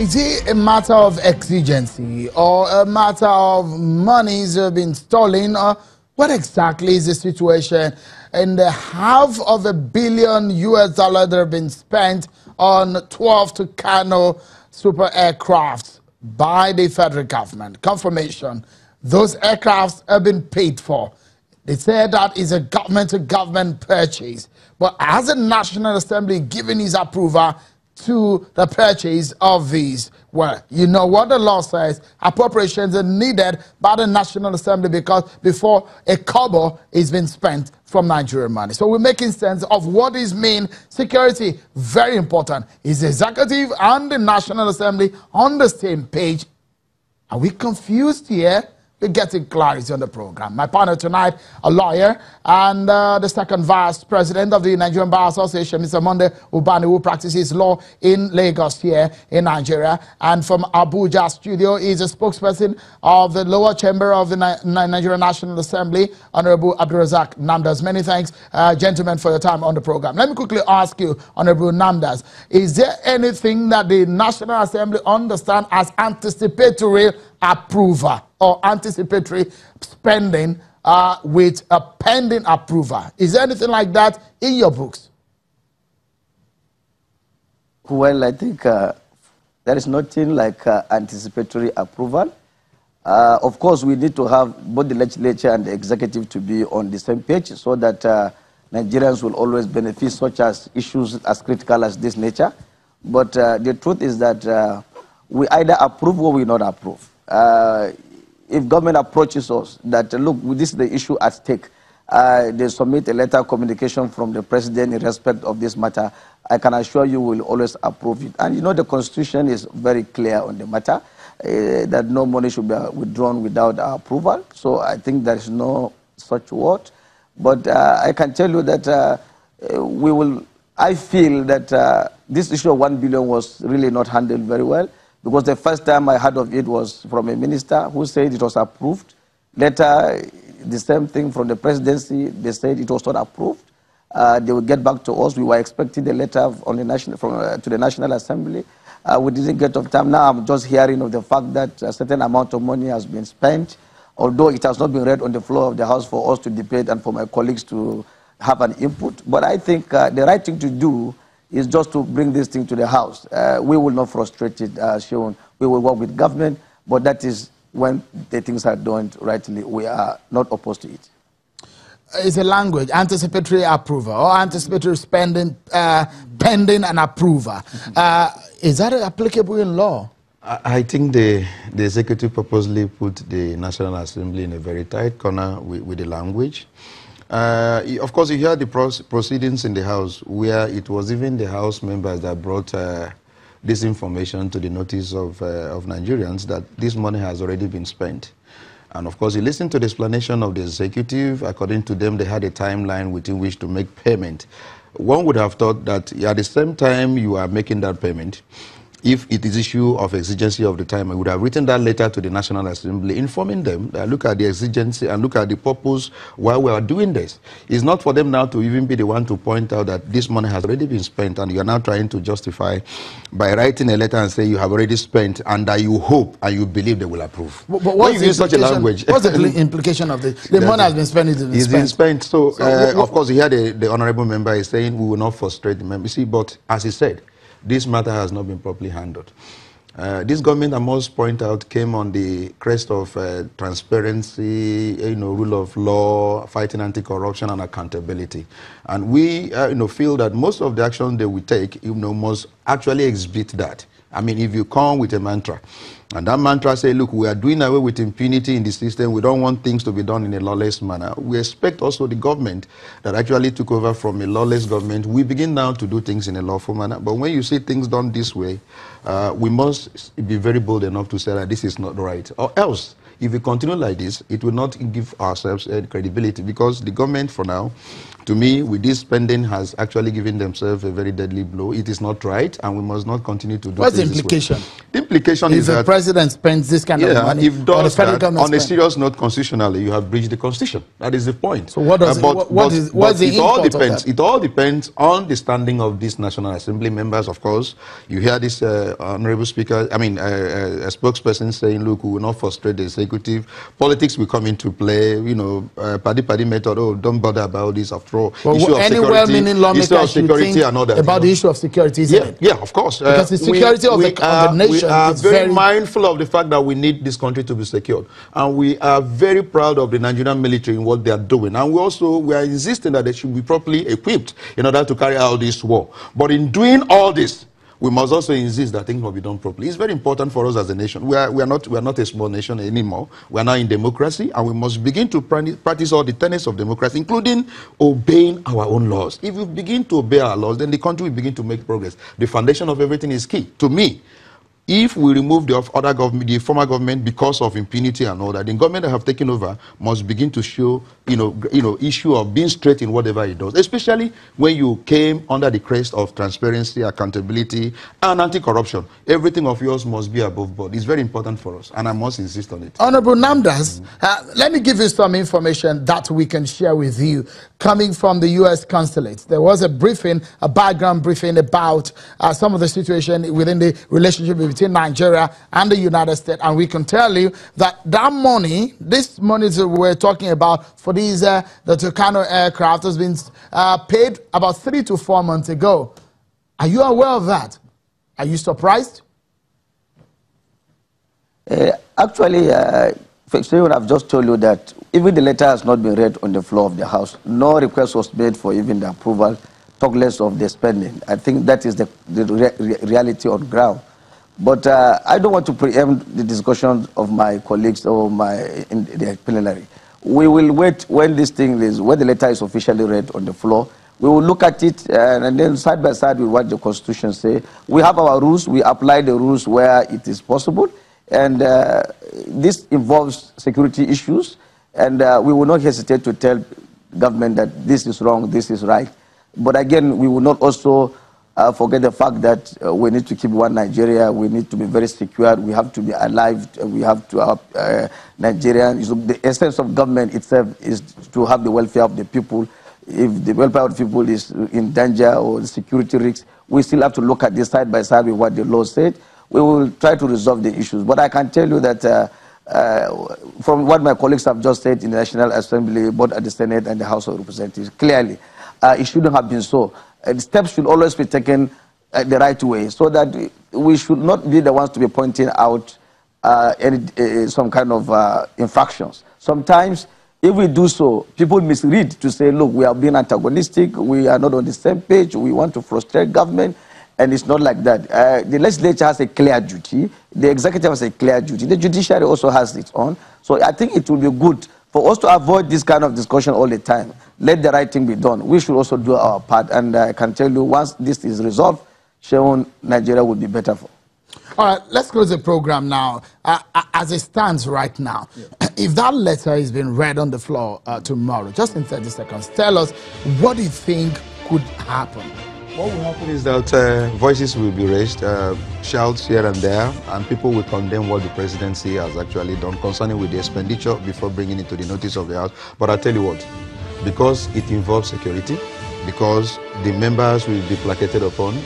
Is it a matter of exigency or a matter of monies being stolen? Or what exactly is the situation? And $500 million that have been spent on 12 Tucano super aircrafts by the federal government. Confirmation, those aircrafts have been paid for. They say that is a government-to-government purchase. But has the National Assembly given its approval to the purchase of these? Well, you know what the law says. Appropriations are needed by the National Assembly because before a kobo is being spent from Nigerian money. So we're making sense of what is mean. Security, very important. Is the executive and the National Assembly on the same page? Are we confused here? We're getting clarity on the program. My partner tonight, a lawyer and the second vice president of the Nigerian Bar Association, Mr. Monday Ubani, who practices law in Lagos here in Nigeria. And from Abuja studio is a spokesperson of the lower chamber of the Nigerian National Assembly, Honorable Abdulrazak Namdas. Many thanks, gentlemen, for your time on the program. Let me quickly ask you, Honorable Namdas, is there anything that the National Assembly understands as anticipatory approval or anticipatory spending with a pending approval? Is there anything like that in your books? Well, I think there is nothing like anticipatory approval. Of course, we need to have both the legislature and the executive to be on the same page so that Nigerians will always benefit, such as issues as critical as this nature. But the truth is that we either approve or we not approve. If government approaches us that, look, this is the issue at stake, they submit a letter of communication from the president in respect of this matter, I can assure you we'll always approve it. And you know the Constitution is very clear on the matter, that no money should be withdrawn without our approval. So I think there is no such word. But I can tell you that I feel that this issue of 1 billion was really not handled very well. Because the first time I heard of it was from a minister who said it was approved. Later, the same thing from the presidency, they said it was not approved. They will get back to us. We were expecting the letter on the to the National Assembly. We didn't get of time. Now I'm just hearing of the fact that a certain amount of money has been spent, although it has not been read on the floor of the House for us to debate and for my colleagues to have an input. But I think the right thing to do is just to bring this thing to the House. We will not frustrate it, Sean. We will work with government, but that is when the things are done rightly. We are not opposed to it. It's a language, anticipatory approval or anticipatory spending, pending and approval. Is that applicable in law? I think the executive purposely put the National Assembly in a very tight corner with the language. Of course, you hear the proceedings in the House, where it was even the House members that brought this information to the notice of Nigerians that this money has already been spent. And of course, you listen to the explanation of the executive. According to them, they had a timeline within which to make payment. One would have thought that at the same time you are making that payment, if it is issue of exigency of the time, I would have written that letter to the National Assembly informing them that look at the exigency and look at the purpose why we are doing this. It's not for them now to even be the one to point out that this money has already been spent and you are now trying to justify by writing a letter and say you have already spent and that you hope and you believe they will approve. But what's the such a language? What's the implication of this? The money has been spent, it's been spent. So of course, here the honorable member is saying we will not frustrate the member. See, but as he said, this matter has not been properly handled. This government, I must point out, came on the crest of transparency, rule of law, fighting anti-corruption and accountability. And we feel that most of the action they will take must actually exhibit that. I mean, if you come with a mantra, and that mantra say, look, we are doing away with impunity in the system, we don't want things to be done in a lawless manner. We expect also the government that actually took over from a lawless government, we begin now to do things in a lawful manner. But when you see things done this way, we must be very bold enough to say that this is not right. Or else, if we continue like this, it will not give ourselves credibility because the government for now To me, with this spending has actually given themselves a very deadly blow. It is not right, and we must not continue to do What's the things implication? This way. The implication if is the that president spends this kind of money, if does or the federal that, government on a serious note, constitutionally, you have breached the constitution. That is the point. So what does what's the import of that? It all depends on the standing of these National Assembly members. Of course, you hear this honorable speaker, a spokesperson saying, "Look, we will not frustrate the executive. Politics will come into play. You know, paddy method. Oh, don't bother about this. After all, well, issue of security, and all that. About the issue of security, isn't it? Yeah, of course. Because the security of the nation we are is very mindful of the fact that we need this country to be secured, and we are very proud of the Nigerian military in what they are doing, and we are insisting that they should be properly equipped in order to carry out this war. But in doing all this, we must also insist that things must be done properly. It's very important for us as a nation. We are not a small nation anymore. We are now in democracy, and we must begin to practice all the tenets of democracy, including obeying our own laws. If we begin to obey our laws, then the country will begin to make progress. The foundation of everything is key. To me, if we remove the other government, the former government, because of impunity and all that, the government that have taken over must begin to show, issue of being straight in whatever it does. Especially when you came under the crest of transparency, accountability, and anti-corruption. Everything of yours must be above board. It's very important for us, and I must insist on it. Honorable Namdas, let me give you some information that we can share with you coming from the U.S. consulate. There was a briefing, a background briefing about some of the situation within the relationship between Nigeria and the United States, and we can tell you that this money that we're talking about for these the Tucano aircraft has been paid about 3 to 4 months ago. Are you aware of that? Are you surprised? Actually, I've just told you that even the letter has not been read on the floor of the House. No request was made for even the approval, talk less of the spending. I think that is the reality on ground. But I don't want to preempt the discussion of my colleagues or in the plenary. We will wait when when the letter is officially read on the floor. We will look at it and then side by side with what the Constitution says. We have our rules. We apply the rules where it is possible. And this involves security issues. And we will not hesitate to tell government that this is wrong, this is right. But again, we will not also forget the fact that we need to keep one Nigeria. We need to be very secure. We have to be alive. We have to have Nigerian. The essence of government itself is to have the welfare of the people. If the welfare of the people is in danger or the security risks, we still have to look at this side by side with what the law said. We will try to resolve the issues. But I can tell you that from what my colleagues have just said in the National Assembly, both at the Senate and the House of Representatives, clearly, it shouldn't have been so. Steps should always be taken the right way, so that we should not be the ones to be pointing out some kind of infractions. Sometimes, if we do so, people misread to say, look, we are being antagonistic, we are not on the same page, we want to frustrate government, and it's not like that. The legislature has a clear duty, the executive has a clear duty, the judiciary also has its own. So I think it will be good for us to avoid this kind of discussion all the time. Let the right thing be done. We should also do our part. And I can tell you, once this is resolved, Nigeria will be better for. All right, let's close the program now. As it stands right now, if that letter is being read on the floor tomorrow, just in 30 seconds, tell us what do you think could happen? What will happen is that voices will be raised, shouts here and there, and people will condemn what the presidency has actually done concerning with the expenditure before bringing it to the notice of the House. But I'll tell you what, because it involves security, because the members will be placated upon,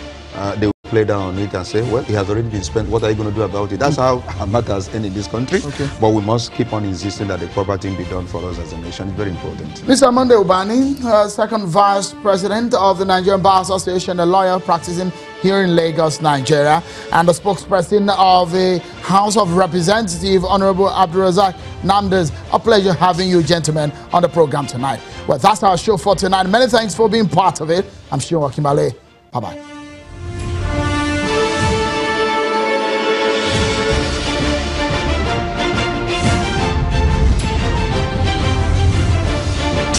they will play down on it and say, well, it has already been spent, what are you going to do about it? That's how matters end in this country. Okay. But we must keep on insisting that the proper thing be done for us as a nation. It's very important. Mr. Monday Ubani, second vice president of the Nigerian Bar Association, a lawyer practicing here in Lagos, Nigeria, and the spokesperson of the House of Representatives, Honorable Abdulrazak Namdas. A pleasure having you gentlemen on the program tonight. Well, that's our show for tonight. Many thanks for being part of it. I'm Shion Wakimale. Bye-bye.